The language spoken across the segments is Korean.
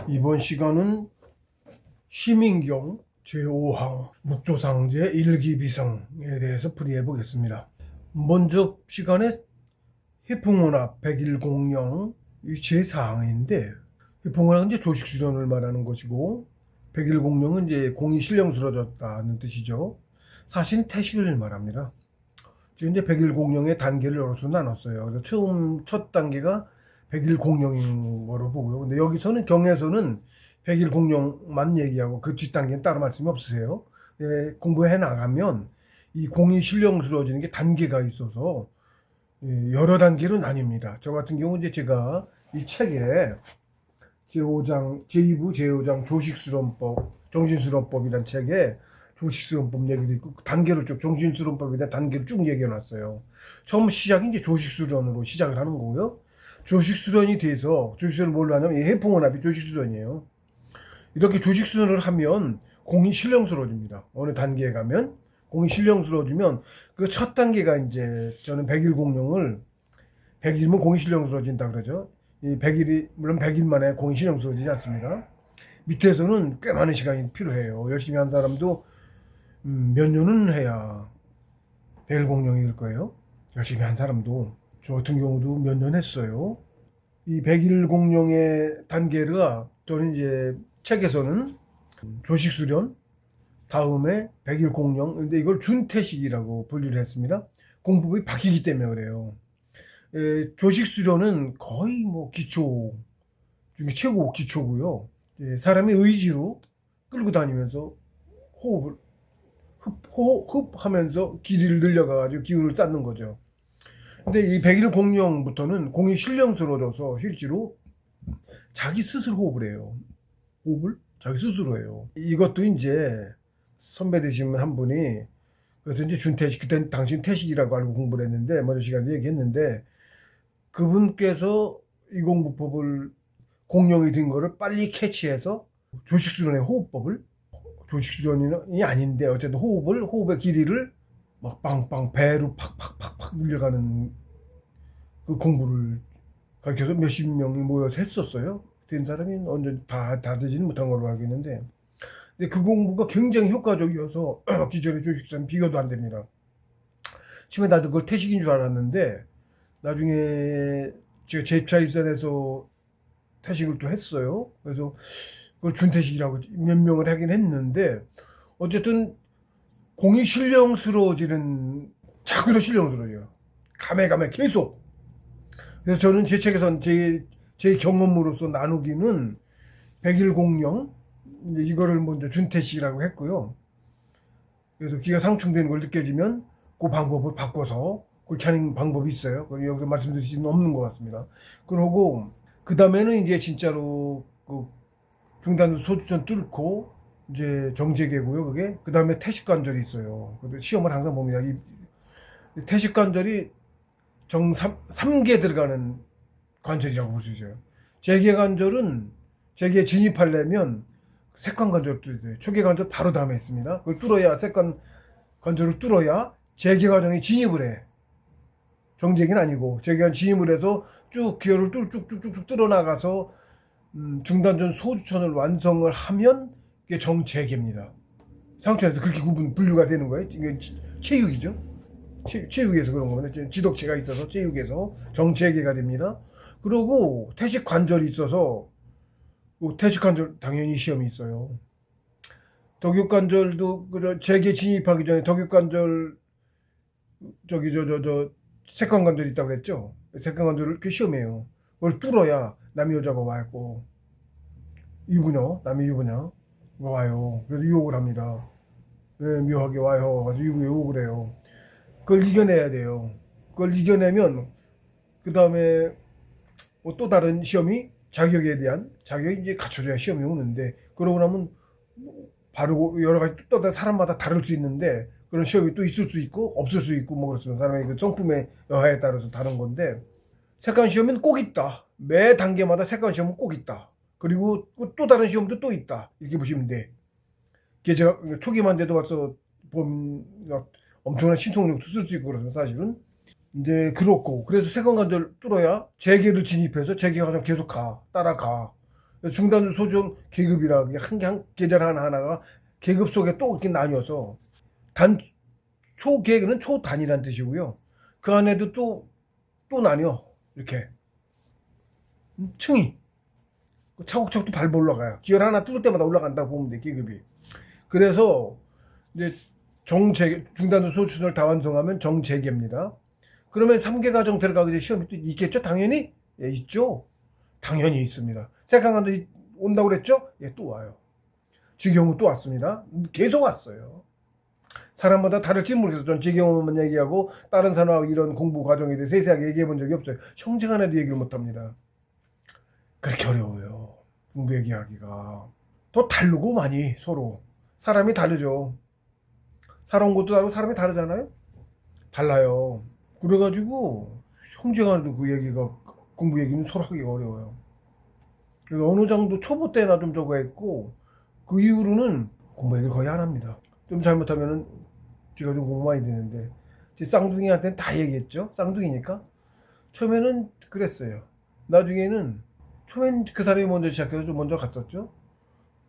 이번 시간은 시민경 제5항 묵조상제 일기비성에 대해서 풀이해 보겠습니다. 먼저 시간에 해풍원합 101공령 제4항인데, 해풍원합은 이제 조식수련을 말하는 것이고 101공령은 이제 공이 신령스러워졌다는 뜻이죠. 사실은 태식을 말합니다. 지금 이제 101공령의 단계를 여러 수 나눴어요. 그래서 첫 단계가 101공령인 거로 보고요. 근데 여기서는 경에서는 101공령만 얘기하고 그 뒷단계는 따로 말씀이 없으세요. 예, 공부해 나가면 이 공이 신령스러워지는 게 단계가 있어서 여러 단계로 나뉩니다. 저 같은 경우 이제 제가 이 책에 제5장, 제2부 제5장 조식수련법, 정신수련법이란 책에 조식수련법 얘기도 있고 단계를 쭉 정신수련법에 대한 단계를 쭉 얘기해 놨어요. 처음 시작이 이제 조식수련으로 시작을 하는 거고요. 조식수련이 돼서, 조식수련을 뭘로 하냐면 이 해풍원합이 조식수련이에요. 이렇게 조식수련을 하면 공이 신령스러워집니다. 어느 단계에 가면 공이 신령스러워지면 그 첫 단계가 이제 저는 101공령을 100일면 공이 신령스러워진다 그러죠. 이 100일이 물론 100일 만에 공이 신령스러워지지 않습니다. 밑에서는 꽤 많은 시간이 필요해요. 열심히 한 사람도 몇 년은 해야 101공령이 될 거예요. 열심히 한 사람도. 저 같은 경우도 몇 년 했어요. 이 101공령의 단계가 저는 이제 책에서는 조식수련, 다음에 101공령, 근데 이걸 준태식이라고 분류를 했습니다. 공법이 바뀌기 때문에 그래요. 조식수련은 거의 뭐 기초 중에 최고 기초고요. 사람이 의지로 끌고 다니면서 호흡을 흡 하면서 길이를 늘려가지고 기운을 쌓는 거죠. 근데 이 101공령부터는 공이 신령스러워져서 실제로 자기 스스로 호흡을 해요. 호흡을 자기 스스로 해요. 이것도 이제 선배 되신 한 분이, 그래서 이제 준태식, 그때 당신 태식이라고 알고 공부를 했는데, 먼저 시간에 얘기했는데, 그분께서 이 공부법을 공령이 된 거를 빨리 캐치해서 조식수련의 호흡법을, 조식수련이 아닌데 어쨌든 호흡의 길이를 막 빵빵 배로 팍팍팍팍 늘려가는 그 공부를 가르쳐서 몇십 명이 모여서 했었어요. 된 사람이 언제 다 되지는 못한 걸로 알고 있는데, 근데 그 공부가 굉장히 효과적이어서 기존의 조식수련 비교도 안 됩니다. 처음에 나도 그걸 태식인 줄 알았는데 나중에 제가 재입사일선에서 태식을 또 했어요. 그래서 그걸 준태식이라고 명명을 하긴 했는데, 어쨌든 공이 신령스러워지는, 자꾸 더 신령스러워져요. 감에 계속. 그래서 저는 제 책에선 제 경험으로서 나누기는 101공령, 이거를 먼저 준태식이라고 했고요. 그래서 기가 상충되는 걸 느껴지면 그 방법을 바꿔서 그렇게 하는 방법이 있어요. 여기서 말씀드릴 수는 없는 것 같습니다. 그러고 그 다음에는 이제 진짜로 그 중단 소주전 뚫고 이제 정제계고요. 그게 그 다음에 태식관절이 있어요. 시험을 항상 봅니다. 이 태식관절이 정 3개 들어가는 관절이라고 볼 수 있어요. 재계관절은 재계에 진입하려면 색관관절을 뚫어야 돼요. 초계관절 바로 다음에 있습니다. 그걸 뚫어야, 색관관절을 뚫어야 재계과정에 진입을 해. 정재기는 아니고 재계관 진입을 해서 쭉 기혈을 쭉쭉쭉쭉 뚫어나가서 중단전 소주천을 완성을 하면 이게 정재계입니다. 상처에서 그렇게 분류가 되는 거예요. 이게 체육이죠. 체육에서 그런 겁니다. 지덕체가 있어서 체육에서 정체계가 됩니다. 그리고 태식관절이 있어서 태식관절 당연히 시험이 있어요. 덕육관절도 재계 진입하기 전에 덕육관절 색관관절이 있다고 그랬죠. 색관관절을 그 시험해요. 그걸 뚫어야 남의 여자가 와있고 유부녀, 남의 유부녀가 와요. 그래서 유혹을 합니다. 네, 묘하게 와요. 그래서 유혹을 해요. 그걸 이겨내야 돼요. 그걸 이겨내면 그 다음에 또 다른 시험이 자격에 대한 자격이 이제 갖춰져야 시험이 오는데, 그러고 나면 바로 여러 가지 또 사람마다 다를 수 있는데 그런 시험이 또 있을 수 있고 없을 수 있고 뭐 그렇습니다. 사람의 그 성품의 여하에 따라서 다른 건데, 색관 시험은 꼭 있다. 매 단계마다 색관 시험은 꼭 있다. 그리고 또 다른 시험도 또 있다. 이렇게 보시면 돼. 이게 제가 초기만 돼도 와서 보면 엄청난 신통력도 쓸 수 있고 그렇습니다. 사실은 이제 그렇고, 그래서 색관관절 뚫어야 재계를 진입해서 재계과정 계속 따라가. 중단주 소주점 계급이라 한 계절 하나하나가 계급 속에 또 이렇게 나뉘어서 초계는 초단이라는 뜻이고요. 그 안에도 또 나뉘어 이렇게 층이 차곡차곡 또 밟아 올라가요. 기열 하나 뚫을 때마다 올라간다고 보면 돼 계급이. 그래서 이제 중단주 소주점을 다 완성하면 정재계입니다. 그러면 3개 과정 들어가기 전에 시험이 또 있겠죠? 당연히 예, 있죠. 당연히 있습니다. 세강간도 온다고 그랬죠? 예, 또 와요. 지경은 또 왔습니다. 계속 왔어요. 사람마다 다를지 모르겠어요. 전 지경만 얘기하고 다른 사람하고 이런 공부 과정에 대해 세세하게 얘기해 본 적이 없어요. 형제간에도 얘기를 못합니다. 그렇게 어려워요. 공부 얘기하기가. 더 다르고 많이 서로. 사람이 다르죠. 살아온 것도 다르고 사람이 다르잖아요. 달라요. 그래가지고 형제간에도 그 얘기가 공부 얘기는 서로 하기가 어려워요. 그래서 어느 정도 초보 때나 좀 저거 했고 그 이후로는 공부 얘기를 거의 안 합니다. 좀 잘못하면은 제가 좀 공부 많이 되는데 제 쌍둥이한테는 다 얘기했죠. 쌍둥이니까 처음에는 그랬어요. 나중에는 처음엔 그 사람이 먼저 시작해서 좀 먼저 갔었죠.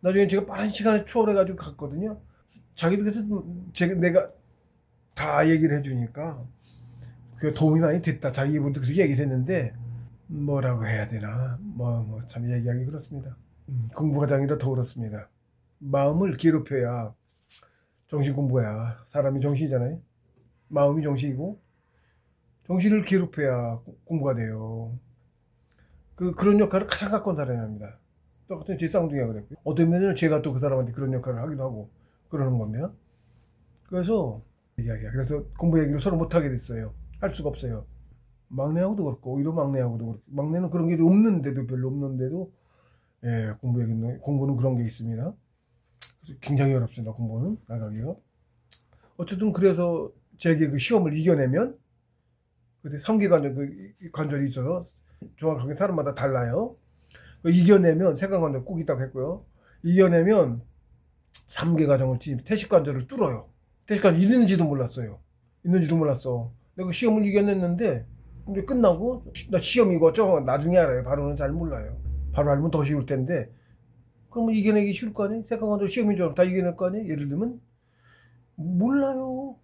나중에 제가 빠른 시간에 추월해가지고 갔거든요. 자기도 그래서 내가 다 얘기를 해주니까 그 도움이 많이 됐다. 자기 이분도 그렇게 얘기를 했는데 뭐라고 해야 되나 참 얘기하기 그렇습니다. 공부 과정이라 더 그렇습니다. 마음을 괴롭혀야 정신 공부야. 사람이 정신이잖아요. 마음이 정신이고 정신을 괴롭혀야 공부가 돼요. 그런 역할을 가장 가까운 사람이 합니다. 똑같은 제 쌍둥이가 그랬고요. 어떤 면은 제가 또 그 사람한테 그런 역할을 하기도 하고 그러는 겁니다. 그래서 그래서 공부 얘기를 서로 못하게 됐어요. 할 수가 없어요. 막내하고도 그렇고 오히려 막내하고도 그렇고 막내는 그런 게 없는데도 별로 없는데도 예, 공부는 그런 게 있습니다. 그래서 굉장히 어렵습니다. 공부는 나가기가. 어쨌든 그래서 제게 그 시험을 이겨내면 그때 3개 관절이 있어서 정확하게 사람마다 달라요. 이겨내면 세관 관절 꼭 있다고 했고요. 이겨내면 3개 과정을 태식 관절을 뚫어요. 태식 관절 있는지도 몰랐어요. 있는지도 몰랐어. 내가 시험을 이겨냈는데 근데 끝나고 나 시험 이거 저거 나중에 알아요. 바로는 잘 몰라요. 바로 알면 더 쉬울 텐데 그러면 이겨내기 쉬울 거 아니에요? 세관관절 시험인 줄 알고 다 이겨낼 거 아니에요? 예를 들면 몰라요.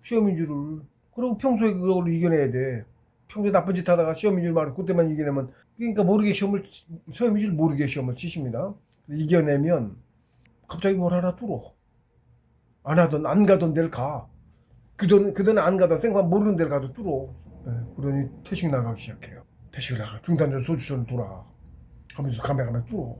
시험인 줄을. 그리고 평소에 그걸 이겨내야 돼. 평소에 나쁜 짓 하다가 시험인 줄 말고 그때만 이겨내면 그러니까 모르게 시험인 줄 모르게 시험을 치십니다. 이겨내면 갑자기 뭘 하나 뚫어. 안 가던 데를 가. 그전에 안 가던 생각 모르는 데를 가서 뚫어. 네, 그러니 퇴식 나가기 시작해요. 퇴식을 나가. 중단전 소주전 돌아. 하면서 가면 뚫어.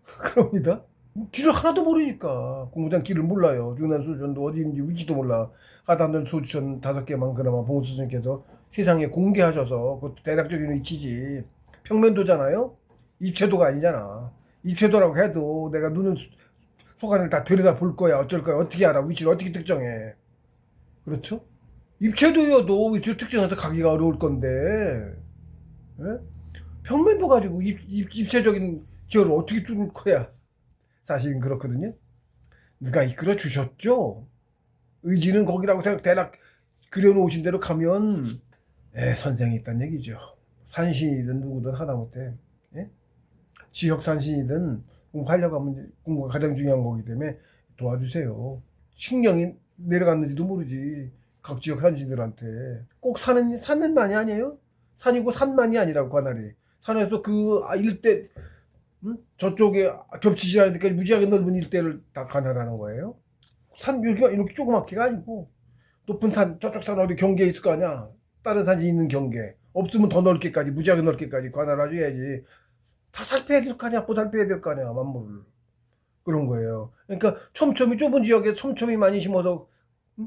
그럽니다. 길을 하나도 모르니까. 공부장 길을 몰라요. 중단 소주전도 어디인지 위치도 몰라. 하단전 소주전 5개만 그나마 봉수 선생님께서 세상에 공개하셔서 그것도 대략적인 위치지. 평면도잖아요. 입체도가 아니잖아. 입체도라고 해도 내가 눈을 속안을 다 들여다 볼 거야. 어쩔 거야. 어떻게 알아? 위치를 어떻게 특정해? 그렇죠? 입체도여도 위치를 특정해서 가기가 어려울 건데 예? 평면도 가지고 입체적인 기호를 어떻게 뚫을 거야? 사실은 그렇거든요. 누가 이끌어 주셨죠? 의지는 거기라고 대략 그려놓으신 대로 가면 선생이 있다는 얘기죠. 산신이든 누구든 하다못해 지역 산신이든 공부하려고 하면 공부가 가장 중요한 거기 때문에 도와주세요. 식량이 내려갔는지도 모르지. 각 지역 산신들한테 꼭 산만이 아니에요. 산이고 산만이 아니라고 관할이. 산에서 그 일대 저쪽에 겹치지 않으니까 무지하게 넓은 일대를 다 관할하는 거예요. 산 여기가 이렇게 조그맣게가 아니고 높은 산 저쪽 산 어디 경계에 있을 거 아니야. 다른 산이 있는 경계. 없으면 더 넓게까지 무지하게 넓게까지 관할해줘야지. 다 살펴야 될 거 아니야. 보살펴야 될 거 아니야. 만물을. 그런 거예요. 그러니까 촘촘히 좁은 지역에 촘촘히 많이 심어서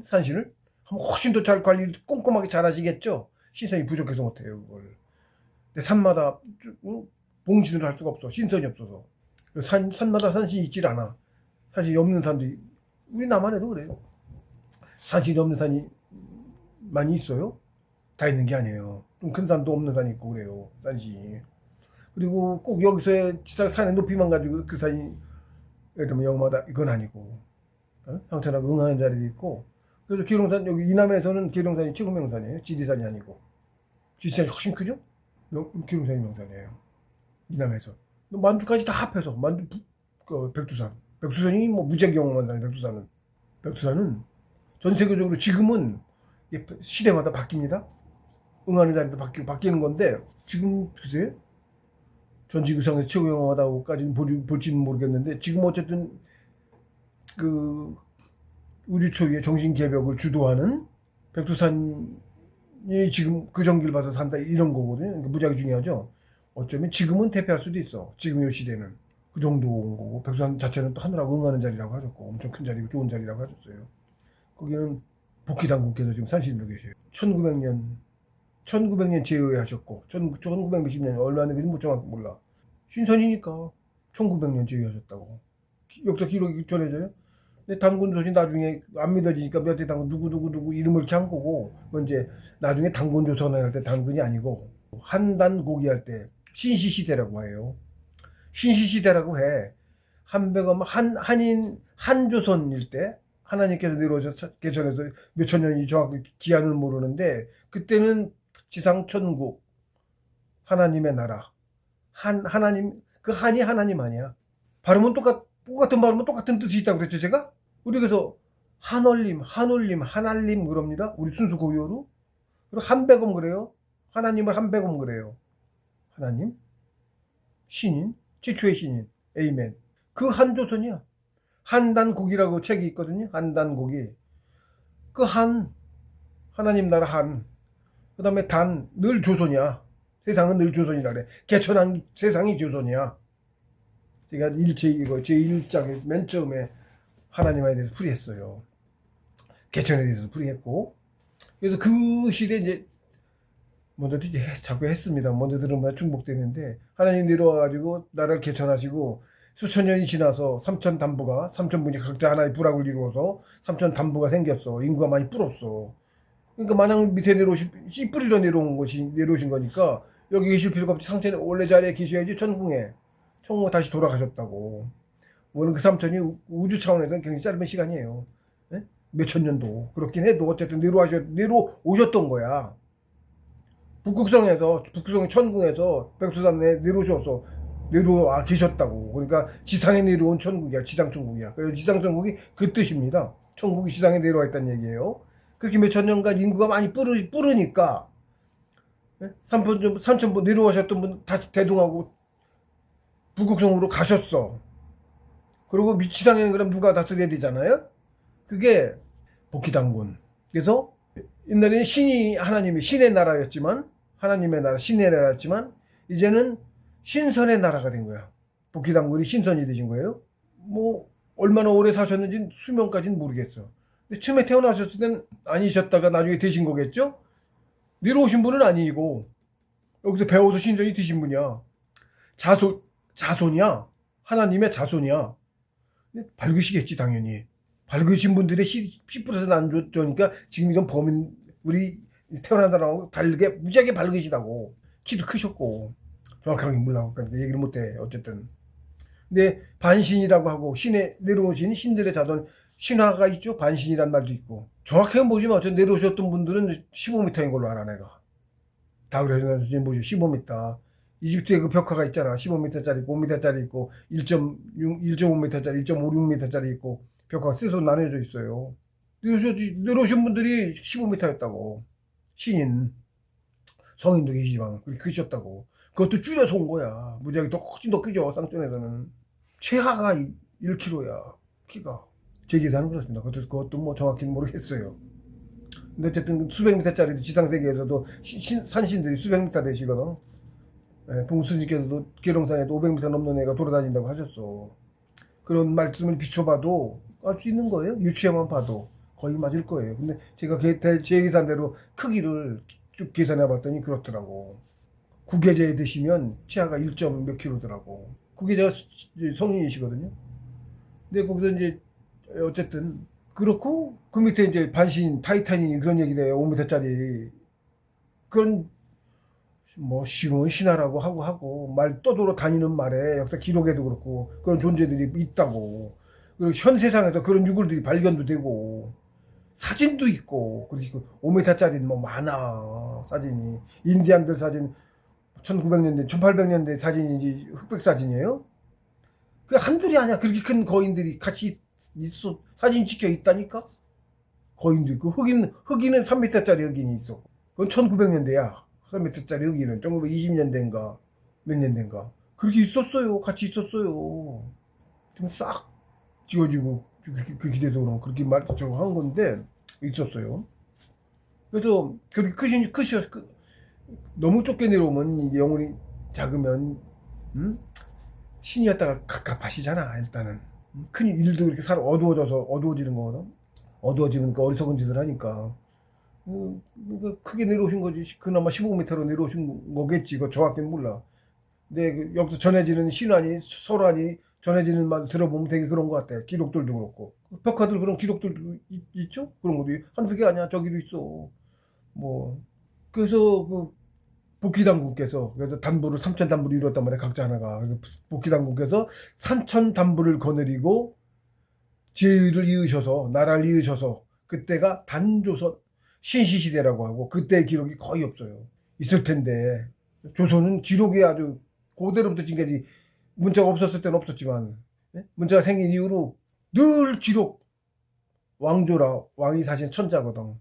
산신을 하면 훨씬 더 잘 관리 꼼꼼하게 잘 하시겠죠. 시선이 부족해서 못해요 그걸. 근데 산마다 봉신을 할 수가 없어. 신선이 없어서. 산마다 산신이 있질 않아. 산신이 없는 산도 우리 남한에도 그래요. 산신이 없는 산이 많이 있어요. 다 있는 게 아니에요. 좀 큰 산도 없는 산이 있고 그래요. 산신이. 그리고 꼭 여기서의 산의 높이만 가지고 그 산이 예를 들면 영마다 이건 아니고 형처럼 응하는 자리도 있고. 그래서 기룡산 여기 이남에서는 기룡산이 최고 명산이에요. 지리산이 아니고. 지리산이 훨씬 크죠? 기룡산이 명산이에요. 이남에서. 만주까지 다 합해서 백두산. 백두산이 뭐 무지하게 경험한 산이 백두산은. 백두산은 전 세계적으로 지금은 시대마다 바뀝니다. 응하는 자리도 바뀌는 건데 지금 글쎄 전 지구상에서 최고 영화다고까지는 볼지는 모르겠는데 지금 어쨌든 그 우주 초유의 정신 개벽을 주도하는 백두산이 지금 그 전기를 받아서 산다 이런 거거든요. 그러니까 무지하게 중요하죠. 어쩌면 지금은 대패할 수도 있어. 지금 이 시대는 그 정도인 거고 백두산 자체는 또 하늘하고 응하는 자리라고 하셨고 엄청 큰 자리고 좋은 자리라고 하셨어요. 거기는 복희당국께서 지금 산신으로 계셔요. 1900년 제외하셨고 1920년 얼마 전인지 못 정확히 몰라. 신선이니까 1900년 제외하셨다고 역사 기록이 전해져요. 근데 당군 조선이 나중에 안 믿어지니까 몇 대 당군 누구 이름을 이렇게 한 거고 이제 나중에 당군 조선을 할 때 당군이 아니고 한단고기 할 때 신시시대라고 해요. 신시시대라고 해. 한백엄 한조선일 때 하나님께서 내려오셔서 개천에서 몇천 년이 정확히 기한을 모르는데 그때는 지상천국 하나님의 나라 하나님 그 한이 하나님 아니야. 발음은 똑같은 발음은 똑같은 뜻이 있다고 그랬죠 제가. 우리 그래서 한올림 한알림 그럽니다. 우리 순수 고유어로. 그리고 한백엄 그래요. 하나님을 한백엄 그래요. 하나님 신인 최초의 신인 에이멘. 그 한조선이야. 한단국이라고 책이 있거든요. 한단국이. 그 하나님 나라 그 다음에 늘 조선이야. 세상은 늘 조선이라 그래. 개천한 세상이 조선이야. 제가 제1장에 맨 처음에 하나님에 대해서 풀이했어요. 개천에 대해서 풀이했고. 그래서 그 시대에 이제 먼저 자꾸 했습니다. 먼저 들으면 중복되는데 하나님 내려와가지고 나라를 개천하시고 수천 년이 지나서 삼천분이 각자 하나의 부락을 이루어서 삼천단부가 생겼어. 인구가 많이 불었어. 그러니까 마냥 밑에 씨 뿌리로 내려오신 거니까 여기 계실 필요가 없지. 상천에 원래 자리에 계셔야지. 천궁에 다시 돌아가셨다고. 물론 그 삼천이 우주 차원에서는 굉장히 짧은 시간이에요. 네? 몇천 년도 그렇긴 해도 어쨌든 내려오셨던 거야. 북극성의 천궁에서 백두산에 내려와 계셨다고. 그러니까 지상에 내려온 천국이야. 지상천국이야. 그래서 지상천국이 그 뜻입니다. 천국이 지상에 내려와 있다는 얘기예요. 그렇게 몇천 년간 인구가 많이 뿌르니까 삼천분 내려오셨던 분 다 대동하고 북극성으로 가셨어. 그리고 지상에는 그럼 누가 다스려야 되잖아요. 그게 복희당군. 그래서 옛날에는 하나님이 신의 나라였지만 하나님의 나라 신의 나라였지만 이제는 신선의 나라가 된 거야. 복희당군이 신선이 되신 거예요. 뭐 얼마나 오래 사셨는지 수명까지는 모르겠어. 근데 처음에 태어나셨을 땐 아니셨다가 나중에 되신 거겠죠? 내려오신 분은 아니고 여기서 배워서 신선이 되신 분이야. 자손이야. 하나님의 자손이야. 밝으시겠지 당연히. 밝으신 분들의 10%는 안 좋으니까 지금 이런 우리 태어난 사람하고 다르게 무지하게 밝으시다고. 키도 크셨고 정확하게 몰라서 얘기를 못해. 어쨌든 근데 반신이라고 하고 신에 내려오신 신들의 자손 신화가 있죠. 반신이란 말도 있고 정확하게 보지만 어쨌든 내려오셨던 분들은 15m인 걸로 알아 내가. 다 그래서 지금 뭐지 15m. 이집트에 그 벽화가 있잖아. 15m짜리 있고 5m짜리 있고 1.5m짜리 1.56m짜리 있고 벽화가 셋으로 나눠져 있어요. 내려오신 분들이 15m였다고. 신인 성인도 계시지만 그렇게 크셨다고. 그것도 줄여서 온 거야. 무지하게 훨씬 더 크죠. 쌍전에서는 최하가 1kg야 키가. 제 계산은 그렇습니다. 그것도 뭐 정확히는 모르겠어요. 근데 어쨌든 수백 미터짜리 지상세계에서도 산신들이 수백 미터 되시거든. 봉수님께서도 계룡산에도 500m 넘는 애가 돌아다닌다고 하셨어. 그런 말씀을 비춰봐도 알 수 있는 거예요. 유추에만 봐도 거의 맞을 거예요. 근데 제가 제 계산대로 크기를 쭉 계산해 봤더니 그렇더라고. 구계제에 드시면 치아가 1점 몇 킬로더라고. 구계제가 성인이시거든요. 근데 거기서 이제 어쨌든 그렇고 그 밑에 이제 반신 타이타닌이 그런 얘기를 해요. 5m짜리 그런 뭐 신하라고 하고 말 떠돌아 다니는 말에 역사 기록에도 그렇고 그런 존재들이 있다고. 그리고 현 세상에서 그런 유물들이 발견도 되고 사진도 있고 그리고 5m짜리는 뭐 많아. 사진이 인디안들 사진 1900년대, 1800년대 사진인지 흑백 사진이에요? 그 한둘이 아니야. 그렇게 큰 거인들이 같이 있어. 사진 찍혀 있다니까? 거인도 있고, 흑인은 3m짜리 흑인이 있어. 그건 1900년대야. 3m짜리 흑인은. 1920년대인가, 몇 년대인가. 그렇게 있었어요. 같이 있었어요. 좀 싹 지워지고, 그 기대적으로 그렇게 저거 한 건데, 있었어요. 그래서, 그렇게 너무 좁게 내려오면, 이게 영혼이 작으면, 신이었다가 갑갑하시잖아, 일단은. 큰 일도 이렇게 어두워지는 거거든. 어두워지니까 어리석은 짓을 하니까. 크게 내려오신 거지. 그나마 15m로 내려오신 거겠지. 그거 정확히는 몰라. 근데 여기서 전해지는 신안이, 소란이 전해지는 말 들어보면 되게 그런 것 같아. 기록들도 그렇고. 벽화들 그런 기록들도 있죠? 그런 것도 한두 개 아니야. 저기도 있어. 뭐. 그래서 복희당군께서 그래서 단부를 3,000단부를 이뤘단 말이야. 각자 하나가. 그래서 복희당군께서 3,000단부를 거느리고 제의를 이으셔서 나라를 이으셔서 그때가 단조선 신시시대라고 하고 그때의 기록이 거의 없어요. 있을 텐데 조선은 기록이 아주 고대로부터 지금까지 문자가 없었을 때는 없었지만 문자가 생긴 이후로 늘 기록. 왕조라. 왕이 사실 천자거든.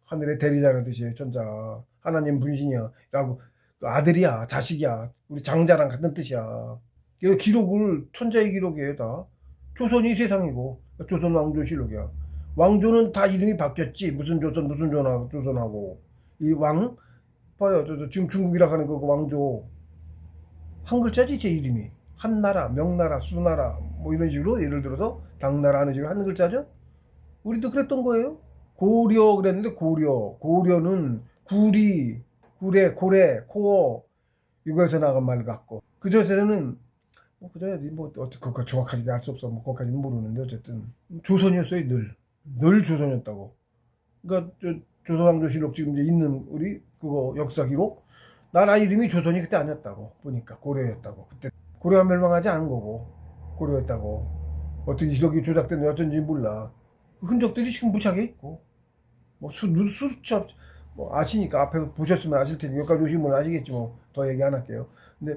하늘의 대리자라는 뜻이에요. 천자. 하나님 분신이야 라고. 아들이야, 자식이야, 우리 장자랑 같은 뜻이야. 기록을 천자의 기록이에요. 다 조선이 세상이고 조선 왕조실록이야. 왕조는 다 이름이 바뀌었지. 무슨 조선 무슨 조선하고 이 왕 봐요. 지금 중국이라 하는 그 왕조 한 글자지. 제 이름이 한나라, 명나라, 수나라 뭐 이런 식으로 예를 들어서 당나라 하는 식으로 한 글자죠. 우리도 그랬던 거예요. 고려 그랬는데 고려는 구리, 구례, 고래, 코어 이거에서 나간 말 같고 그저에는 그저야 뭐 어떻게 그거 정확하게 알 수 없어. 뭐 그것까지는 모르는데 어쨌든 조선이었어요. 늘 조선이었다고. 그러니까 조선왕조실록 지금 이제 있는 우리 그거 역사 기록 나라 이름이 조선이 그때 아니었다고 보니까 고려였다고. 그때 고려가 멸망하지 않은 거고 고려였다고. 어떻게 기록이 조작됐는지 어쩐지 몰라. 흔적들이 지금 무지하게 있고 뭐 수첩 뭐 아시니까 앞에 보셨으면 아실 테니 여기까지 오시면 아시겠지. 뭐 더 얘기 안 할게요. 근데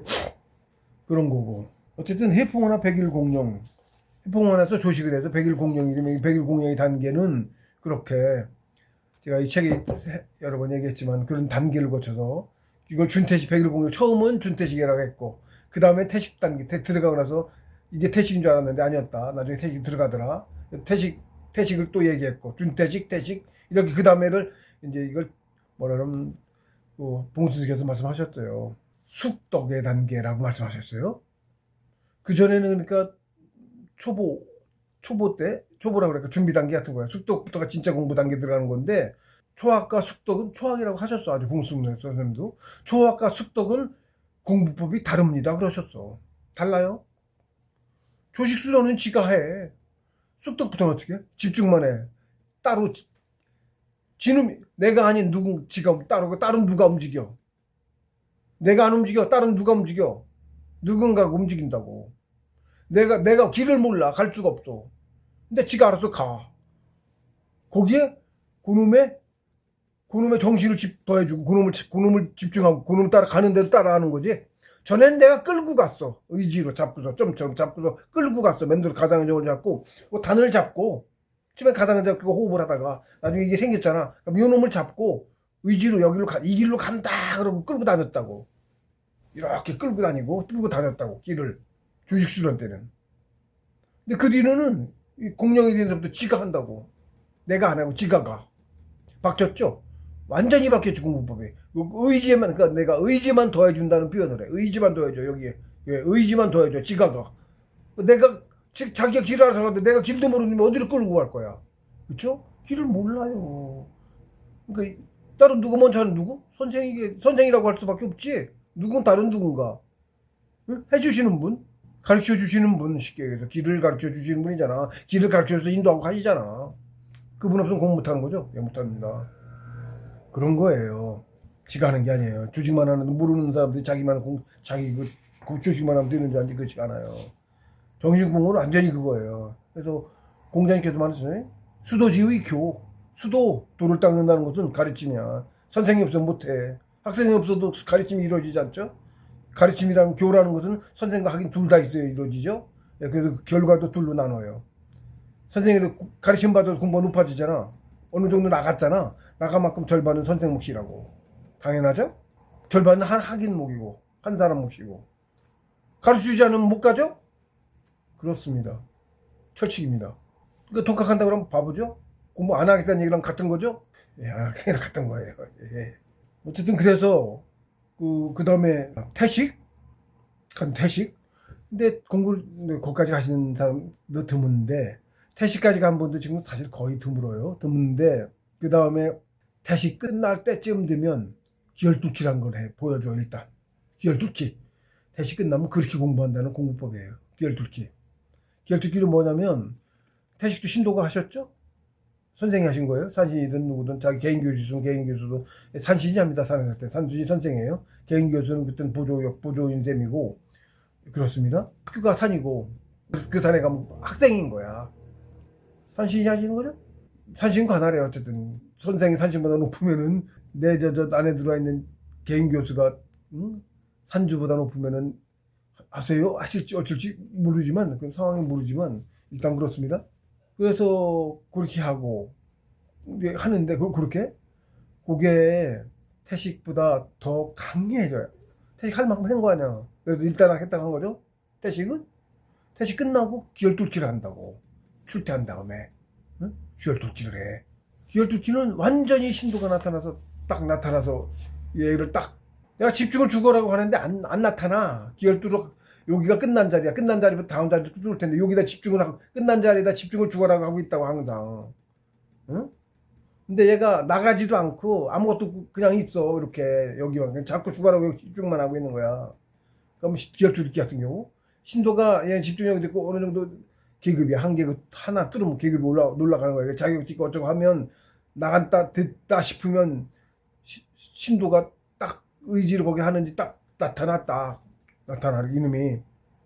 그런 거고 어쨌든 해풍원화 100일 공영 해풍원화에서 조식을 해서 100일 공영이면 100일 공영의 단계는 그렇게 제가 이 책에 여러 번 얘기했지만 그런 단계를 거쳐서 이걸 준태식 100일 공영 처음은 준태식이라고 했고 그 다음에 태식 단계 들어가고 나서 이게 태식인 줄 알았는데 아니었다. 나중에 태식이 들어가더라. 태식을 또 얘기했고 준태식 태식 이렇게 그 다음에를 이제 이걸 뭐라 그러면 봉수께서 말씀하셨어요. 숙덕의 단계라고 말씀하셨어요. 그 전에는 그러니까 초보라고 그러니까 준비 단계 같은 거야. 숙덕부터가 진짜 공부 단계 들어가는 건데 초학과 숙덕은 초학이라고 하셨어. 아주 봉수문 선생님도 초학과 숙덕은 공부법이 다릅니다 그러셨어. 달라요. 조식수로는 지가 해. 숙덕부터는 어떻게 해? 집중만 해. 따로 지는 내가 아닌 지가 따로 다른 누가 움직여. 내가 안 움직여. 다른 누가 움직여. 누군가가 움직인다고. 내가 길을 몰라. 갈 수가 없어. 근데 지가 알아서 가. 거기에 그놈의 정신을 더해주고 그놈을 집중하고 그놈 따라 가는 대로 따라가는 거지. 전엔 내가 끌고 갔어. 의지로 잡고서 점처럼 잡고서 끌고 갔어. 맨돌 가상정을 잡고 단을 잡고 처음에 가상을 잡고 호흡을 하다가 나중에 이게 생겼잖아. 그럼 이 놈을 잡고 의지로 이 길로 간다 그러고 끌고 다녔다고. 이렇게 끌고 다녔다고 길을. 조식수련 때는. 근데 그 뒤로는 공룡에 대해서부터 지가 한다고. 내가 안 하고 지가 가. 바뀌었죠? 완전히 바뀌었죠, 공부법이. 그러니까 내가 의지만 더해준다는 표현을 해. 의지만 더해줘, 여기에. 의지만 더해줘, 지가 가. 내가, 자기가 길을 알아서 가는데 내가 길도 모르면 어디로 끌고 갈 거야. 그쵸? 길을 몰라요. 그러니까, 다른 누구 먼저 하는 누구? 선생이라고 할 수밖에 없지. 다른 누군가. 응? 해주시는 분? 가르쳐 주시는 분, 쉽게 얘기해서. 길을 가르쳐 주시는 분이잖아. 길을 가르쳐줘서 인도하고 가시잖아. 그분 없으면 공부 못하는 거죠? 예, 못합니다. 그런 거예요. 지가 하는 게 아니에요. 조직만 하는, 모르는 사람들이 자기 조직만 하면 되는 줄 알지, 그렇지 않아요. 정신공부는 완전히 그거예요. 그래서 공자님께서 말했잖아요. 수도지의 교. 도를 닦는다는 것은 가르침이야. 선생님이 없으면 못해. 학생이 없어도 가르침이 이루어지지 않죠? 가르침이라는 교라는 것은 선생과 학인 둘 다 있어야 이루어지죠. 예, 그래서 결과도 둘로 나눠요. 선생님들 가르침 받아서 공부가 높아지잖아. 어느 정도 나갔잖아. 나간 만큼 절반은 선생 몫이라고. 당연하죠? 절반은 한 학인 몫이고 한 사람 몫이고. 가르쳐주지 않으면 못 가죠? 그렇습니다. 철칙입니다. 그러니까 독학한다고 그러면 바보죠? 공부 안 하겠다는 얘기랑 같은 거죠? 예, 안 하겠다는 같은 거예요. 예. 어쨌든 그래서 그 다음에 태식? 근데 공부를 거기까지 가시는 사람도 드문데 태식까지 간 분도 지금 사실 거의 드물어요. 드문데 그 다음에 태식 끝날 때쯤 되면 기열뚫기란 걸 보여줘. 일단 기열뚫기. 태식 끝나면 그렇게 공부한다는 공부법이에요. 기열뚫기는 뭐냐면 태식도 신도가 하셨죠? 선생이 하신 거예요. 산신이든 누구든 자기 개인 교수는 개인 교수도 산신이 합니다. 산에 살 때 산신이 선생이에요. 개인 교수는 그때는 보조인 셈이고 그렇습니다. 학교가 산이고 그 산에 가면 학생인 거야. 산신이 하시는 거죠? 산신 관할에 어쨌든 선생이 산신보다 높으면은 내 저 안에 들어와 있는 개인 교수가 산주보다 높으면은 하세요? 하실지 어쩔지 모르지만 그 상황이 모르지만 일단 그렇습니다. 그래서 그렇게 하고 하는데 그렇게 그게 태식보다 더 강해져요. 태식 할 만큼 한 거 아니야. 그래서 일단 하겠다고 한 거죠. 태식 끝나고 기열뚫기를 한다고. 출퇴한 다음에 기열뚫기를 해. 기열뚫기는 완전히 신도가 딱 나타나서 얘를 딱 내가 집중을 주거라고 하는데 안 나타나. 기열뚫어 여기가 끝난 자리야. 끝난 자리부터 다음 자리로 뚫을 텐데 여기다 집중을 하고 끝난 자리에다 집중을 주거라고 하고 있다고 항상. 응? 근데 얘가 나가지도 않고 아무것도 그냥 있어. 이렇게 여기만 그냥 자꾸 주거라고 집중만 하고 있는 거야. 그럼 기열뚫기 같은 경우 신도가 얘 집중력이 있고 어느 정도 계급이 한 계급 하나 뚫으면 계급이 올라가는 거야. 자격 있고 어쩌고 하면 나간다 됐다 싶으면 신도가 딱 의지를 거기 하는지 딱 나타나는 이놈이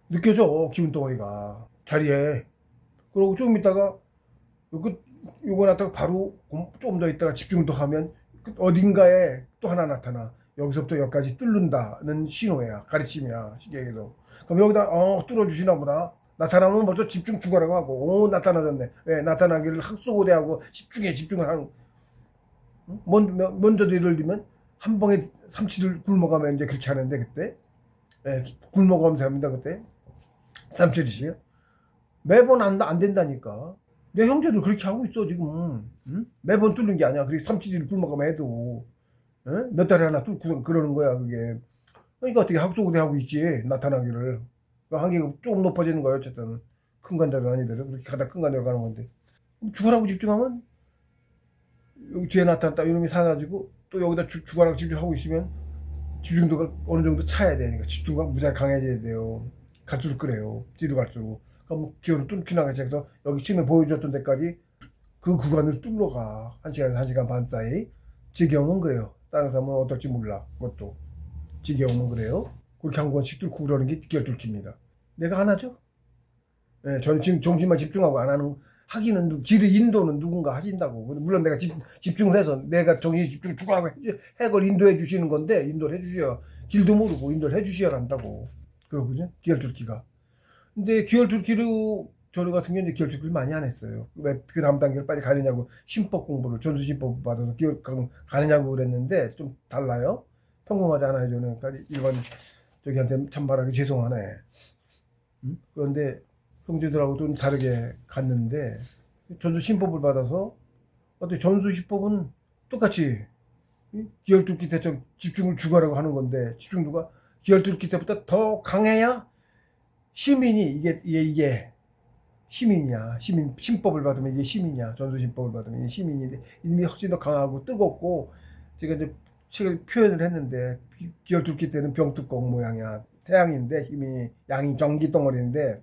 느껴져. 기운 덩어리가 자리에. 그러고 조금 있다가 요거 나타나고 바로 좀 더 있다가 집중을 더 하면 어딘가에 또 하나 나타나. 여기서부터 여기까지 뚫는다는 신호야. 가르침이야. 시계에서. 그럼 여기다 뚫어주시나 보다. 나타나면 먼저 집중 투과라고 하고 나타나졌네. 왜 나타나기를 학소고대하고 집중을 하는. 먼저도 예를 들면 한 방에 삼치를 굶어가면 이제 그렇게 하는데 그때 굶어가면서 합니다. 그때 삼치듯이요. 매번 안 된다니까. 내 형제도 그렇게 하고 있어 지금. 응? 매번 뚫는 게 아니야. 그렇게 삼치를 굶어가면 해도 몇 달에 하나 뚫고 그러는 거야 그게. 그러니까 어떻게 학소고대 하고 있지 나타나기를. 한계가 조금 높아지는 거예요. 어쨌든 큰 관절은 아니더라도 그렇게 가다 큰 관절 가는 건데 죽어라고 집중하면 여기 뒤에 나타났다 이놈이 사가지고 또 여기다 죽어라고 집중하고 있으면 집중도가 어느 정도 차야 되니까 집중도가 무지하게 강해져야 돼요. 갈수록 그래요. 뒤로 갈수록. 그럼 기어로 뚫기 나가지 해서 여기 처음에 보여줬던 데까지 그 구간을 뚫러가. 1시간 반 사이. 제 경험은 그래요. 다른 사람은 어떨지 몰라. 그것도. 제 경험은 그래요. 그렇게 한 권씩 뚫고 그러는 게 기어 뚫기입니다. 내가 안 하죠? 네, 저는 지금 정신만 집중하고 안 하는, 하기는, 길의 인도는 누군가 하신다고. 물론 내가 집중을 해서 내가 정신 집중을 주고 해걸 인도해 주시는 건데, 인도를 해 주셔야, 길도 모르고 인도를 해 주셔야 한다고. 그러거든요? 기어 뚫기가. 근데 기어 뚫기로, 저희 같은 경우는 기어 뚫기를 많이 안 했어요. 왜 그 다음 단계를 빨리 가느냐고, 신법 공부를, 전수신법 받아서 기어 가느냐고 그랬는데, 좀 달라요. 평범하지 않아요, 저는. 일반, 저기한테 참말하기 죄송하네. 그런데 형제들하고 좀 다르게 갔는데 전수신법을 받아서 어떻게 전수신법은 똑같이 기열뚫기 때처럼 집중을 주거라고 하는 건데 집중도가 기열뚫기 때보다 더 강해야 시민이 이게 시민이야. 신법을 받으면 이게 시민이야. 전수신법을 받으면 이게 시민인데 이미 훨씬 더 강하고 뜨겁고 제가 이제 책을 표현을 했는데 기열뚫기 때는 병뚜껑 모양이야. 태양인데 힘이 양이 전기 덩어리인데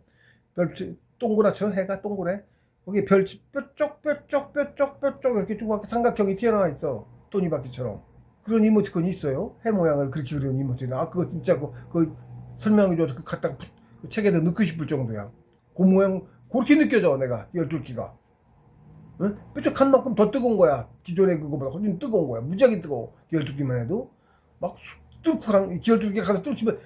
별 동그랗죠. 해가 동그래. 거기 별 뾰쪽 이렇게 조그맣게 삼각형이 튀어나와 있어. 토니바퀴처럼. 그런 이모티콘이 있어요. 해 모양을 그렇게 그리는 이모티콘. 그거 진짜 그 설명해줘서 그 갖다 그 책에다 넣고 싶을 정도야. 그 모양 그렇게 느껴져 내가 열둘기가. 응? 뾰족한 만큼 더 뜨거운 거야. 기존의 그거보다 훨씬 뜨거운 거야. 무지하게 뜨거워. 열둘기만 해도 막 뚫고 기열둘기가 가서 뚫치면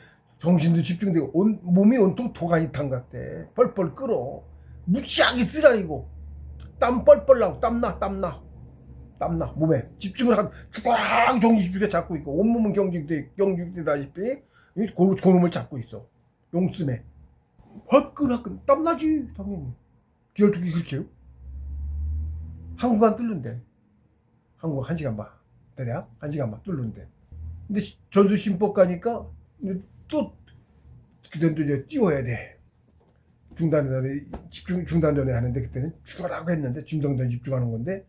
정신도 집중되고 몸이 온통 도가니탕 같대. 뻘뻘 끓어. 무지하게 쓰라리고 땀 뻘뻘 나고 땀나 몸에 집중을 하고 꽉 정신 집중해 잡고 있고 온몸은 경직되다시피 고놈을 잡고 있어. 용숨에 화끈화끈 땀나지 당연히. 기혈투기 그렇게 해요. 한국 안 뚫는데. 한국 1시간 봐. 대략 1시간 봐 뚫는데. 근데 전수심법 가니까 또 그때는 또 이제 띄워야 돼. 중단전에 하는데 그때는 죽어라고 했는데 중단전 집중하는 건데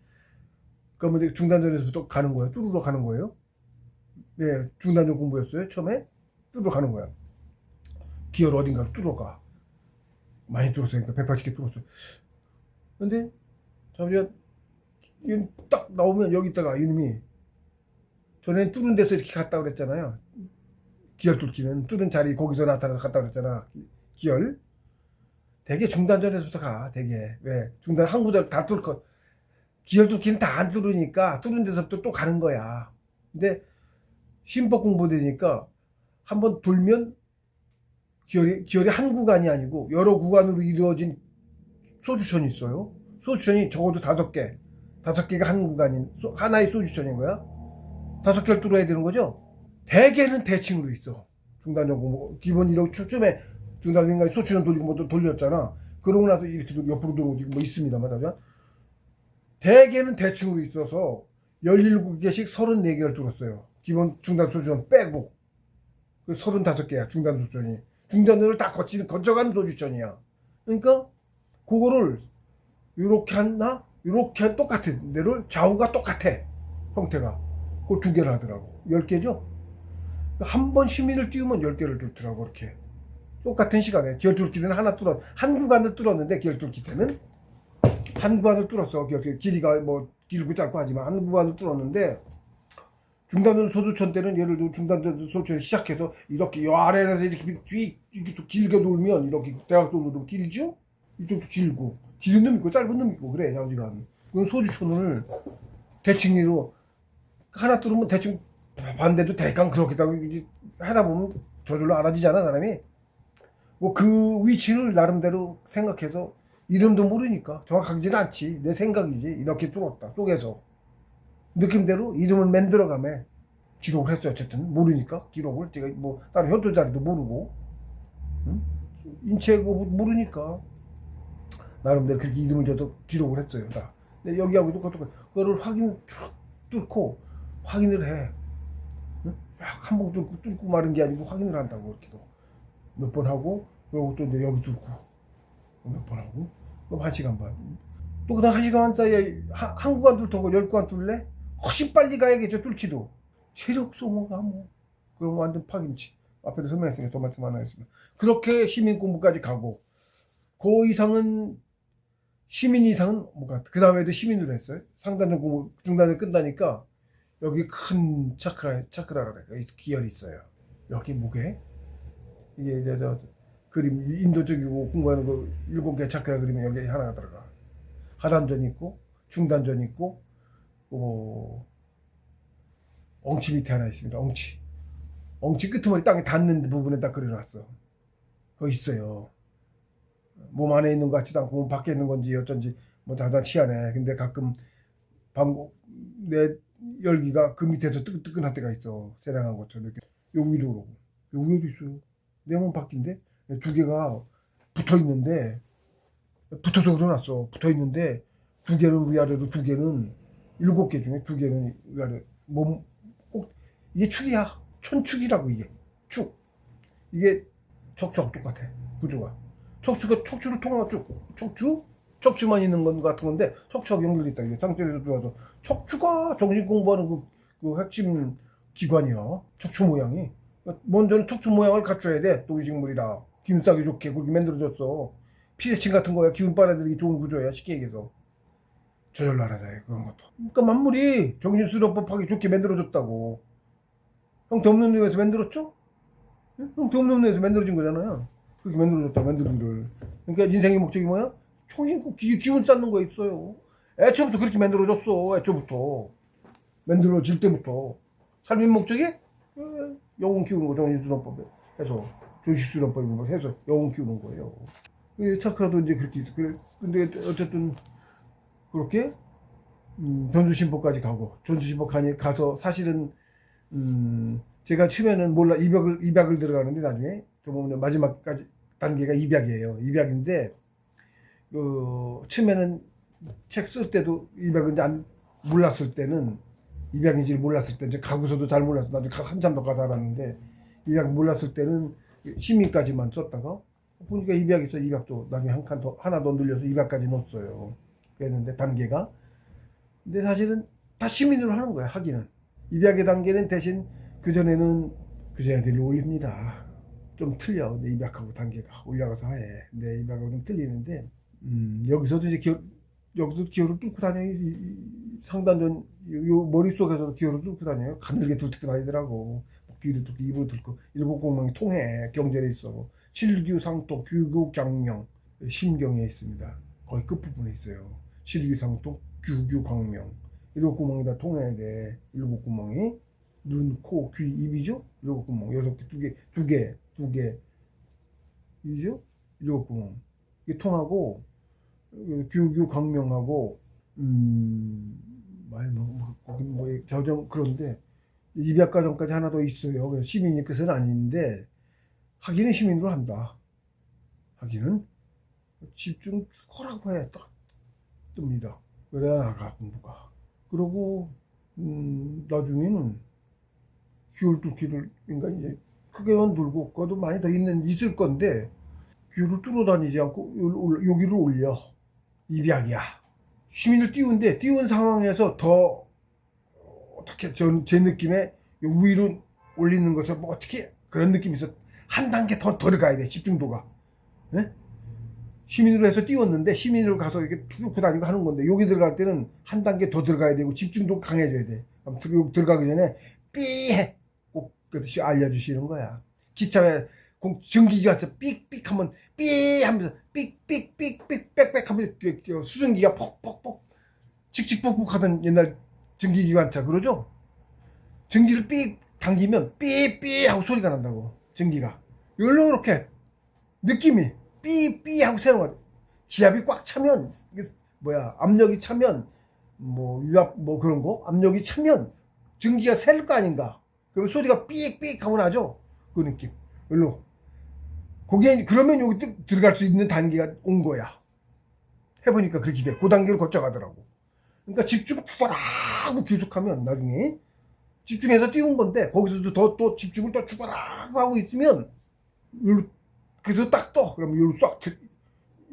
그러면 중단전에서부터 가는 거예요. 뚫으러 가는 거예요. 예, 중단전 공부였어요. 처음에 뚫으러 가는 거야. 기어를 어딘가로 뚫어 가. 많이 뚫었어요. 그러니까 180개 뚫었어요. 근데 잠시만 딱 나오면 여기다가 이놈이 전에 뚫은 데서 이렇게 갔다 그랬잖아요. 기열 뚫기는 뚫은 자리 거기서 나타나서 갔다 그랬잖아. 기열. 되게 중단전에서부터 가. 되게 왜 중단 한 구절 다 뚫고 기열 뚫기는 다 안 뚫으니까 뚫은 데서부터 또 가는 거야. 근데 심법 공부되니까 한번 돌면 기열이 한 구간이 아니고 여러 구간으로 이루어진 소주천이 있어요. 소주천이 적어도 5개. 5개가 한 구간인 하나의 소주천인 거야. 5개를 뚫어야 되는 거죠. 대개는 대칭으로 있어. 중단전 공부 기본 1억 초쯤에 중단전까지 소주천 돌리고 뭐 돌렸잖아. 그러고 나서 이렇게 옆으로 들어오고 뭐 있습니다만 맞아. 대개는 대칭으로 있어서 17개씩 34개를 뚫었어요. 기본 중단 소주천 빼고. 35개야 중단 소주천이. 중단전을 다 거쳐간 소주천이야. 그러니까 그거를 이렇게 하나 이렇게 똑같은 데를 좌우가 똑같아. 형태가. 그걸 2개를 하더라고. 10개죠? 한 번 시민을 띄우면 10개를 뚫더라고. 이렇게 똑같은 시간에 기열 뚫기는 한 구간을 뚫었는데 기열 뚫기 때는 한 구간을 뚫었어. 길이가 뭐 길고 짧고 하지만 한 구간을 뚫었는데 중단전 소주천 때는 예를 들어 중단전 소주천 시작해서 이렇게 요 아래에서 이렇게 또 길게 돌면 이렇게 대각선으로 길죠? 이쪽도 길고 길은 놈 있고 짧은 놈 있고 그래. 좌우지간 그건 소주천을 대칭으로 하나 뚫으면 대충 반대도 대강 그렇게 하다 보면 저절로 알아지잖아 사람이. 뭐 그 위치를 나름대로 생각해서 이름도 모르니까 정확하지는 않지. 내 생각이지. 이렇게 뚫었다 쪼개서 느낌대로 이름을 만들어가며 기록을 했어요. 어쨌든 모르니까 기록을 제가 뭐 다른 효도 자리도 모르고 응? 인체고 모르니까 나름대로 그렇게 이름을 줘도 기록을 했어요. 다. 근데 여기하고도 그거를 쭉 뚫고 확인을 해. 응? 한 번 뚫고 마른 게 아니고 확인을 한다고. 이렇게도 몇 번 하고 그리고 또 이제 여기 뚫고 몇 번 하고 그럼 1시간 반. 또 그다음 1시간 반 사이에 한 구간 뚫고 10구간 뚫래? 훨씬 빨리 가야겠죠. 뚫기도 체력 소모가 뭐 그럼 완전 파김치. 앞에도 설명했으니까 더 말씀 안 하겠습니다. 그렇게 시민 공부까지 가고 그 이상은 시민 이상은 뭐가 그 다음에도 시민으로 했어요. 상단전 공부 중단전 끝나니까 여기 큰 차크라라고 해요. 기열이 있어요. 여기 목에 이게 이제 저 그림 인도적이고 공부하는 거 7개 차크라 그리면 여기 하나가 들어가. 하단전 있고 중단전 있고 엉치 밑에 하나 있습니다. 엉치 끄트머리 땅에 닿는 부분에 딱 그려놨어. 그거 있어요. 몸 안에 있는 것 같지도 않고 몸 밖에 있는 건지 어쩐지 뭐 다 희한해. 근데 가끔 내 열기가 그 밑에서 뜨끈뜨끈할 때가 있어. 세랑한 것처럼 이렇게 여기도 그러고 여기도 있어요. 내 몸 밖인데 2개가 붙어 있는데 붙어서 그려놨어. 붙어 있는데 2개는 위아래로 2개는 7개 중에 2개는 위아래 몸 꼭 이게 축이야. 촌축이라고 이게 축. 이게 척추하고 똑같아 구조가. 척추를 통하고 척추만 있는 건 같은 건데 척추하고 연결돼 있다. 이게 상처에서 들어와서 척추가 정신 공부하는 그 핵심 기관이야. 척추 모양이. 먼저는 척추 모양을 갖춰야 돼. 동식물이다. 기운 싸기 좋게 그렇게 만들어졌어. 피레침 같은 거야. 기운 빨아들이기 좋은 구조야. 쉽게 얘기해서. 저절로 알아서 해 그런 것도. 그러니까 만물이 정신수련법하기 좋게 만들어졌다고. 형태 없는 뇌에서 만들었죠? 응? 형태 없는 뇌에서 만들어진 거잖아요. 그렇게 만들어졌다 만들기를. 그러니까 인생의 목적이 뭐야? 정신 기운 쌓는 거 있어요. 애초부터 그렇게 만들어졌어. 애초부터 만들어질 때부터 삶의 목적이 영혼 키우는 거 정신수련법에. 해서 조직수련법을 뭐 해서 영혼 키우는 거예요. 차크라도 이제 그렇게 있어. 그래 근데 어쨌든 그렇게 전수신보까지 가고 전수신보 가서 사실은 제가 처음에는 몰라 입약을 들어가는데 나중에 좀 보면 마지막까지 단계가 입약이에요. 입약인데 처음에는 책 쓸 때도 입약인지 몰랐을 때는 입약인지를 몰랐을 때 이제 가고서도 잘 몰랐어. 나도 한참 더 가서 알았는데 입약 몰랐을 때는 시민까지만 썼다가 보니까 입약에서 입약도 나중에 한 칸 더 하나 더 늘려서 입약까지 넣었어요. 그랬는데 단계가 근데 사실은 다 시민으로 하는 거야. 하기는 입약의 단계는 대신 그전에는 그전에들로 올립니다. 좀 틀려. 근데 입약하고 단계가 올라가서 해. 근데 입약하고 좀 틀리는데 여기서도 이제 여기서 기호를 뚫고 다녀요. 상단전 요 머릿속에서도 기호를 뚫고 다녀요. 가늘게 뚫고 다니더라고. 귀를 뚫고 입을 뚫고 일곱 공명이 통해 경전에 있어. 칠규상통 규규경명 심경에 있습니다. 거의 끝부분에 있어요. 칠규상통 규규광명 일곱 구멍이 다 통해야 돼. 일곱 구멍이 눈, 코, 귀, 입이죠. 일곱 구멍 여섯 개, 두 개 이죠. 일곱 구멍 이게 통하고 규규광명하고 저정 그런데 입약 과정까지 하나 더 있어요. 그래서 시민이 끝은 아닌데 하기는 시민으로 한다. 하기는 집중 죽어라고 해. 딱 뜹니다. 그래야 나가 공부가. 그러고 나중에는 귀를 뚫기를 그러니까 이제 크게만 들고 그것도 많이 더 있을 건데 귀를 뚫어 다니지 않고 여기를 올려. 입약이야. 시민을 띄운 상황에서 더 어떻게 제 느낌에 위로 올리는 것처럼 뭐 어떻게 그런 느낌이 있어. 한 단계 더 들어가야 돼. 집중도가. 네? 시민으로 해서 띄웠는데 시민으로 가서 이렇게 뚫고 다니고 하는 건데 여기 들어갈 때는 한 단계 더 들어가야 되고 집중도 강해져야 돼. 여기 들어가기 전에 삐해 꼭 그렇듯이 알려주시는 거야. 기차에 전기기가 삑삑 하면 삐 하면서 삑삑삑삑 빽빽 하면 수증기가 퍽퍽퍽 칙칙폭폭 하던 옛날 전기기관차 그러죠? 전기를 삑 당기면 삐삐 하고 소리가 난다고. 전기가 이렇게 느낌이 삐삐 하고 새는 거야. 지압이 꽉 차면 압력이 차면 유압 그런 거 압력이 차면 전기가 셀 거 아닌가. 그러면 소리가 삑삑 하고 나죠. 그 느낌. 일로 거기에 그러면 여기 들어갈 수 있는 단계가 온 거야. 해보니까 그렇게 돼. 그 단계를 거쳐가더라고. 그러니까 집중 죽어라고 계속하면 나중에 집중해서 띄운 건데 거기서도 또 집중을 또 죽어라고 하고 있으면 그래서 딱 떠. 그러면 여기로 싹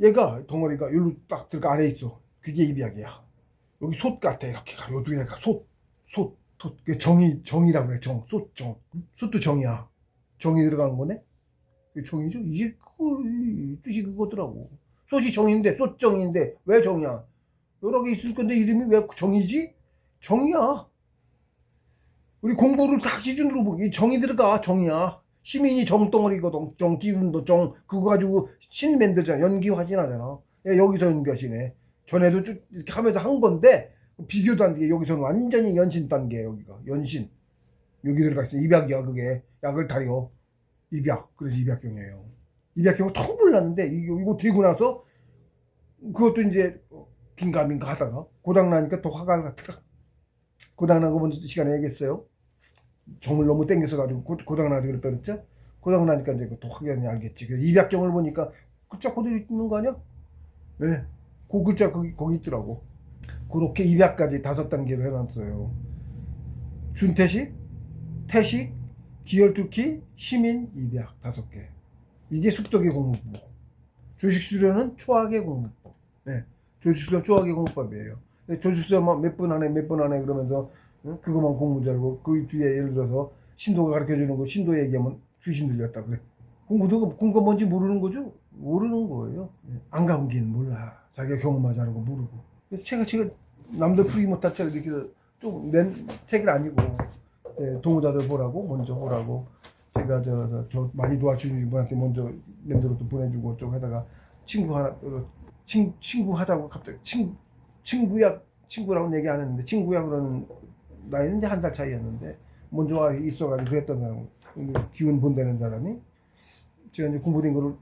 얘가 덩어리가 여기로 딱 들어가 안에 있어. 그게 입약이야. 여기 솥 같아. 이렇게 가. 요 뒤에가 솥. 그 정이라고 그래. 솥정. 솥도 정이야. 정이 들어가는 거네. 정이죠? 이게 뜻이 그거더라고. 솥이 정인데 솥정인데 왜 정이야? 여러 개 있을 건데 이름이 왜 정이지? 정이야. 우리 공부를 다 기준으로 보기 정이 들어가. 정이야. 시민이 정덩어리거든. 정 기운도 정 그거 가지고 신 만들잖아. 연기 화신하잖아. 여기서 연기하시네. 전에도 쭉 이렇게 하면서 한 건데 비교도 안 되게 여기서는 완전히 연신 단계. 여기가 연신 여기 들어가 있어. 입약이야. 그게 약을 다려. 입약. 그래서 입약경이에요. 입약경을 통 몰랐는데 이거 되고 나서 그것도 이제 긴가민가 하다가 고장나니까 또 화가 나더라. 고장나고 먼저 시간에 얘기했어요. 정을 너무 땡겨서 가지고 고장나지 그랬다 그랬죠. 고장나니까 이제 또 확연히 알겠지. 그래서 입약경을 보니까 글자 그대로 있는 거 아니야? 네. 그 글자 거기 있더라고. 그렇게 입약까지 5단계로 해놨어요. 준태식, 태식, 기혈투기, 시민, 입약 5개. 이게 숙덕의 공부법. 조식수련은 초학의 공부법. 네. 조식수련 초학의 공부법이에요. 조식수련 몇 분 안에 그러면서 그것만 공부 잘하고 그 뒤에 예를 들어서 신도가 가르쳐주는 거 신도 얘기하면 귀신 들렸다 그래. 공부가 뭔지 모르는 거죠? 모르는 거예요. 안 가보기는 몰라. 자기가 경험하지 않은 거 모르고. 그래서 제가 남들 풀이 못할 책을 이렇게 좀 낸 책이 아니고 동호자들 보라고 먼저 보라고 제가 저 많이 도와주신 분한테 먼저 랜드로 또 보내주고 좀 하다가 친구 하나 친구 하자고 갑자기 친구라고 얘기 안 했는데 친구야 그러는 나이는 이제 1살 차이였는데 먼저 와 있어가지고 그랬던 사람 기운 본다는 사람이 제가 이제 공부된 거를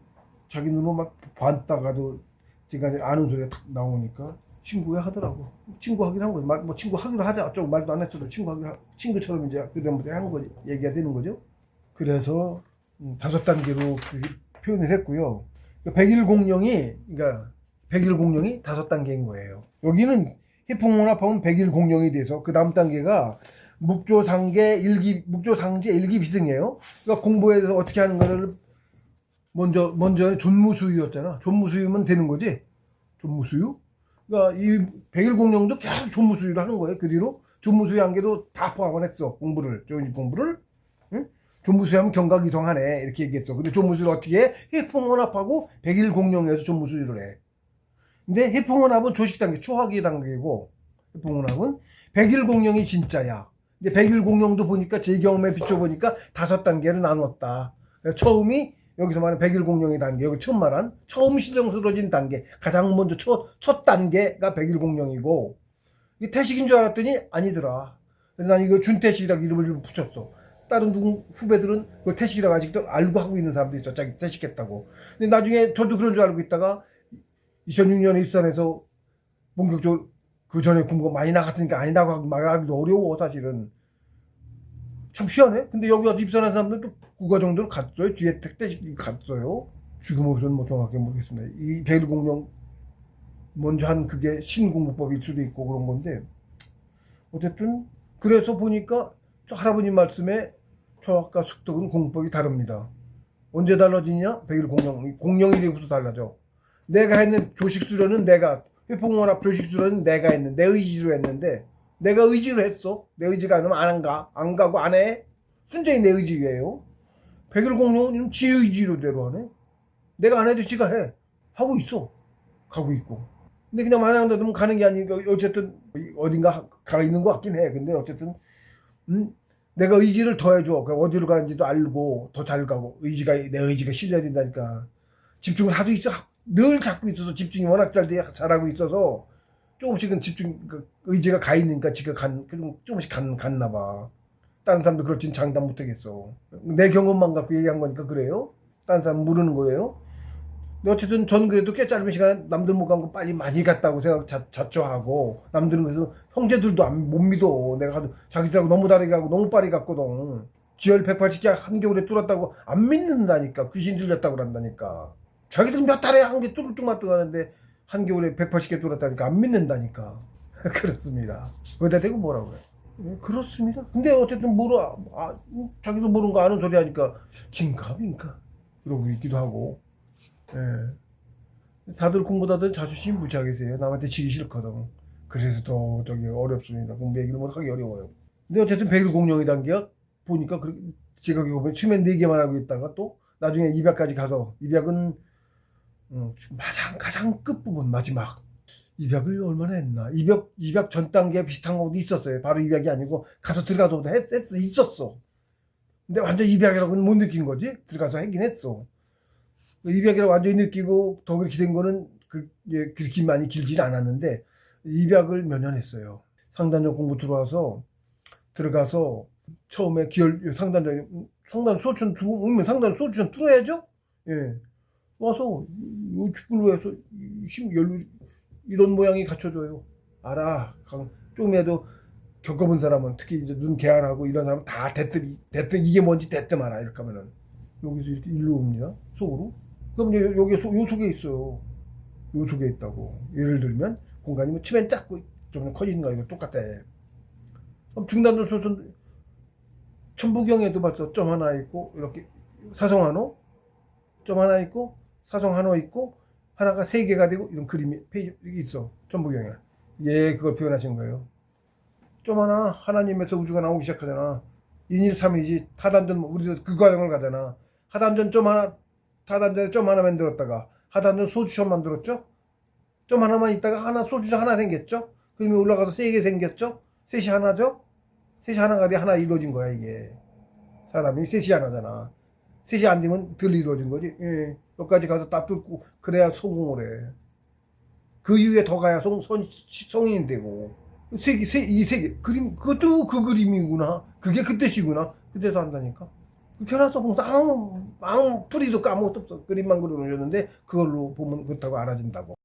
자기 눈으로 막 봤다가도 제가 이제 아는 소리가 탁 나오니까 친구야 하더라고. 친구 하기로 한 거지. 뭐 친구 하기로 하자. 어쩌고 말도 안 했어도 친구처럼 이제 그다음부터 한 거지. 얘기가 되는 거죠. 그래서 5단계로 표현을 했고요. 100일 공룡이, 그러니까 100일 공룡이 5단계인 거예요. 여기는 해풍문화법은 100일 공룡이 돼서 그 다음 단계가 묵조상계 묵조상제 일기비승이에요. 그러니까 공부에 대해서 어떻게 하는 거를 먼저 존무수유였잖아. 존무수유면 되는 거지. 존무수유. 그러니까 이 100일 공룡도 계속 존무수유를 하는 거예요. 그 뒤로 존무수유 한계로 다 포함을 했어. 공부를. 응? 존무수유하면 경각이성하네. 이렇게 얘기했어. 근데 존무수유를 어떻게 해? 해풍원합하고 100일 공룡에서 존무수유를 해. 근데 해풍원합은 조식 단계, 초하기 단계고, 해풍원합은 100일 공룡이 진짜야. 근데 100일 공룡도 보니까 제 경험에 비춰보니까 5단계를 나눴다. 처음이 여기서 말하는 100일 공룡의 단계, 여기 처음 말한 처음 실정스러워진 단계, 가장 먼저 첫 단계가 100일 공룡이고, 이게 태식인 줄 알았더니 아니더라. 그래서 난 이거 준태식이라고 이름을 좀 붙였어. 다른 후배들은 그걸 태식이라고 아직도 알고 하고 있는 사람도 있어. 자기 태식했다고. 근데 나중에 저도 그런 줄 알고 있다가 2006년에 입산해서 본격적으로 그 전에 공부가 많이 나갔으니까 아니라고 말하기도 어려워, 사실은. 참 희한해. 근데 여기 와서 입산한 사람들도 국가 정도는 갔어요. 뒤에 택대식 갔어요. 지금으로서는 뭐 정확히 모르겠습니다. 이 100일 공룡 먼저 한 그게 신공부법일 수도 있고 그런 건데, 어쨌든 그래서 보니까 할아버님 말씀에 초학과 숙덕은 공부법이 다릅니다. 언제 달라지냐? 100일 공룡이 되고서 달라져. 내가 했는 조식 수련은 회풍원합 조식 수련은 내가 했는데, 내 의지로 했는데, 내가 의지로 했어. 내 의지가 아니면 안 가고 안 해. 순전히 내 의지예요. 100일 공룡은 지 의지로대로 하네. 내가 안 해도 지가 해. 하고 있어. 가고 있고. 근데 그냥 마냥 놔두면 가는 게 아니니까 어쨌든 어딘가 가 있는 것 같긴 해. 근데 어쨌든 내가 의지를 더해줘. 어디로 가는지도 알고 더 잘 가고 내 의지가 실려야 된다니까. 집중을 하도 있어. 늘 잡고 있어서 집중이 워낙 잘하고 있어서 조금씩은 의지가 가 있으니까 지가 조금씩 갔나 봐. 다른 사람도 그렇진 장담 못 하겠어. 내 경험만 갖고 얘기한 거니까 그래요. 다른 사람 모르는 거예요. 근데 어쨌든 전 그래도 꽤 짧은 시간에 남들 못 간 거 빨리 많이 갔다고 자초하고, 남들은 그래서 형제들도 못 믿어. 내가 자기들하고 너무 다르게 가고 너무 빨리 갔거든. 지열 180개 한겨울에 뚫었다고 안 믿는다니까. 귀신 들렸다고 그런다니까. 자기들 몇 달에 한 개 뚫뚱맞뚱 하는데 한겨울에 180개 뚫었다니까 안 믿는다니까. 그렇습니다. 거기다 대고 뭐라고 그래. 네, 그렇습니다. 근데 어쨌든 자기도 모르는 거 아는 소리 하니까 긴가민가 그러고 있기도 하고. 예. 다들 공부다들 자존심 무지하게 세요. 남한테 지기 싫거든. 그래서 더 어렵습니다. 공부 얘기를 못 하기 어려워요. 근데 어쨌든 100일 공룡이 단계가 보니까 제가 보면 처음에 4개만 하고 있다가 또 나중에 200까지 가서, 200은 가장 끝부분 마지막 200을 얼마나 했나. 200 전 단계 비슷한 것도 있었어요. 바로 200이 아니고 가서 들어가서부터 있었어. 근데 완전 200이라고는 못 느낀 거지. 들어가서 했긴 했어. 200이라고 완전히 느끼고 더 그렇게 된 거는 그렇게 많이 길지는 않았는데 200을 몇 년 했어요. 상단전 공부 들어가서 처음에 상단 소춘 오면 상단 소춘 들어야죠. 예. 와서 요 축구로 해서 이런 모양이 갖춰져요. 알아. 조금이라도 겪어본 사람은, 특히 이제 눈 개안하고 이런 사람은 다 대뜸 이게 뭔지 대뜸 알아. 이렇게 하면은 여기서 이렇게 일로 옵니다. 속으로. 그럼 이제 요 속에 있어요. 요 속에 있다고. 예를 들면 공간이 뭐 치면 작고 좀 커지는 거 이거 똑같아. 그럼 중단전 소순 천부경에도 벌써 점 하나 있고, 이렇게 사성 한호 점 하나 있고, 사성 한호 있고, 하나가 3개가 되고, 이런 그림이 페이지 있어. 천부경에. 예, 그걸 표현하신 거예요. 점 하나님에서 우주가 나오기 시작하잖아. 인일 삼이지. 하단전 우리도 그 과정을 가잖아. 하단전 타단전에 점 하나 만들었다가 하단전 소주점 만들었죠. 점 하나만 있다가 소주점 하나 생겼죠. 그러면 올라가서 3개 생겼죠. 셋이 하나죠. 셋이 하나가 돼 하나 이루어진 거야. 이게 사람이 셋이 하나잖아. 셋이 안 되면 덜 이루어진 거지. 예. 여기까지 가서 딱 뚫고 그래야 성공을 해. 그 이후에 더 가야 성인이 되고. 이 세 개 그림, 그것도 그 그림이구나. 그게 그 뜻이구나. 그때서 한다니까. 그렇게 해놔서 보면서 아무 뿌리도 까무것도 없어. 그림만 그려놓으셨는데 그걸로 보면 그렇다고 알아진다고.